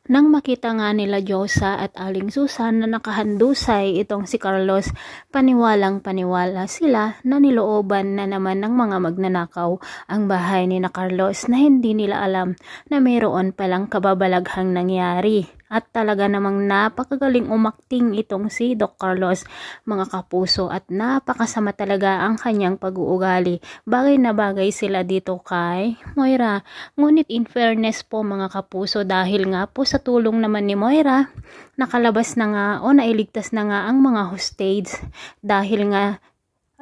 Nang makita nga nila Josa at Aling Susan na nakahandusay itong si Carlos, paniwalang paniwala sila na nilooban na naman ng mga magnanakaw ang bahay ni na Carlos na hindi nila alam na mayroon palang kababalaghang nangyari. At talaga namang napakagaling umakting itong si Doc Carlos, mga kapuso, at napakasama talaga ang kanyang pag-uugali. Bagay na bagay sila dito kay Moira. Ngunit in fairness po mga kapuso, dahil nga po sa tulong naman ni Moira, nakalabas na nga o nailigtas na nga ang mga hostage dahil nga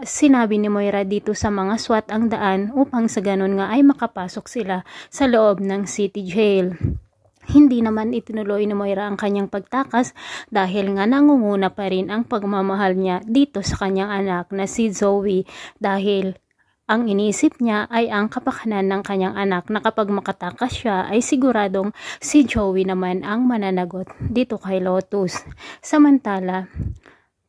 sinabi ni Moira dito sa mga SWAT ang daan upang sa ganun nga ay makapasok sila sa loob ng city jail. Hindi naman itinuloy ni Moira ang kanyang pagtakas dahil nga nangunguna pa rin ang pagmamahal niya dito sa kanyang anak na si Zoe, dahil ang inisip niya ay ang kapakanan ng kanyang anak na kapag makatakas siya ay siguradong si Joey naman ang mananagot dito kay Lotus. Samantala,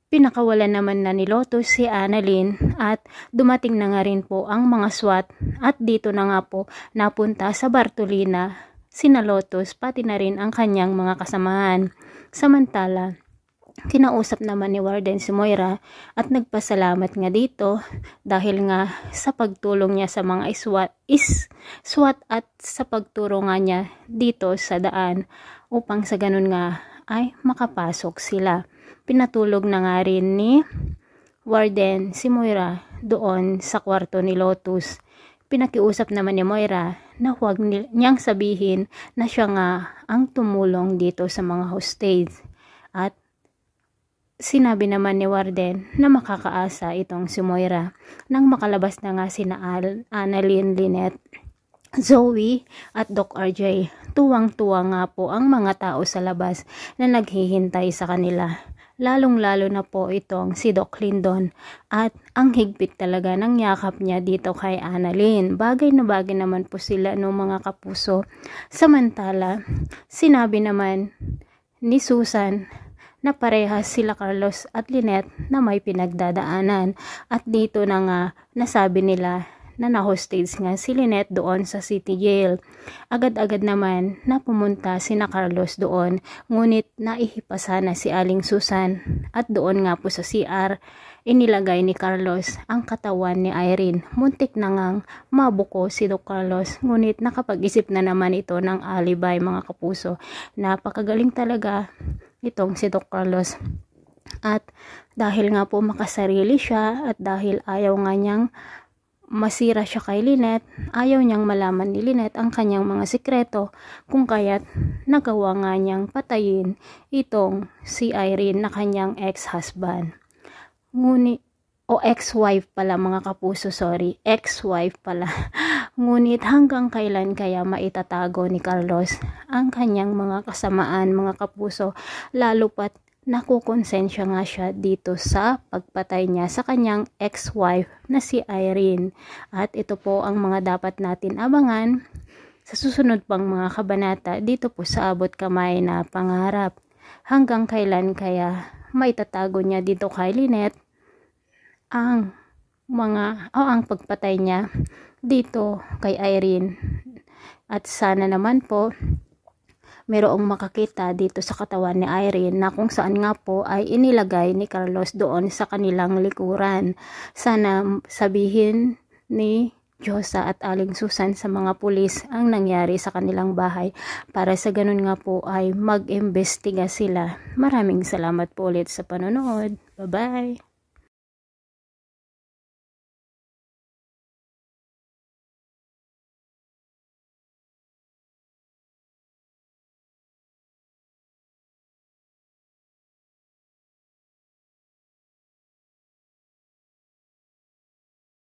pinakawalan naman na ni Lotus si Annalyn at dumating na nga rin po ang mga SWAT at dito na nga po napunta sa Bartolina sina Lotus pati na rin ang kanyang mga kasamahan. Samantala, kinausap naman ni Warden si Moira at nagpasalamat nga dito dahil nga sa pagtulong niya sa mga SWAT at sa pagturo nga niya dito sa daan upang sa ganun nga ay makapasok sila. Pinatulog na nga rin ni Warden si Moira doon sa kwarto ni Lotus. Pinakiusap naman ni Moira na huwag niyang sabihin na siya nga ang tumulong dito sa mga hostage. At sinabi naman ni Warden na makakaasa itong si Moira. Nang makalabas na nga sina Annalyn, Lynette, Zoe at Doc RJ, tuwang-tuwa nga po ang mga tao sa labas na naghihintay sa kanila. Lalong-lalo na po itong si Doc Lindon at ang higpit talaga ng yakap niya dito kay Annalyn. Bagay na bagay naman po sila no mga kapuso. Samantala, sinabi naman ni Susan na parehas sila Carlos at Lynette na may pinagdadaanan. At dito na nga nasabi nila na na-hostage nga si Lynette doon sa city jail. Agad-agad naman na pumunta sina Carlos doon, ngunit naihipasa na si Aling Susan at doon nga po sa CR inilagay ni Carlos ang katawan ni Irene. Muntik na ngang mabuko si Doc Carlos, ngunit nakapag-isip na naman ito ng alibi mga kapuso. Napakagaling talaga itong si Doc Carlos. At dahil nga po makasarili siya at dahil ayaw nga niyang masira siya kay Lynette, ayaw niyang malaman ni Lynette ang kanyang mga sikreto, kung kaya't nagawa nga niyang patayin itong si Irene na kanyang ex-husband. Ngunit, ex-wife pala mga kapuso, ex-wife pala. Ngunit hanggang kailan kaya maitatago ni Carlos ang kanyang mga kasamaan mga kapuso, lalo pat nakukonsensya nga siya dito sa pagpatay niya sa kanyang ex-wife na si Irene. At ito po ang mga dapat natin abangan sa susunod pang mga kabanata dito po sa Abot Kamay na Pangarap. Hanggang kailan kaya maitatago niya dito kay Lynette ang pagpatay niya dito kay Irene. At sana naman po mayroong makakita dito sa katawan ni Irene na kung saan nga po ay inilagay ni Carlos doon sa kanilang likuran. Sana sabihin ni Josa at Aling Susan sa mga pulis ang nangyari sa kanilang bahay para sa ganun nga po ay mag-imbestiga sila. Maraming salamat po ulit sa panonood. Bye-bye!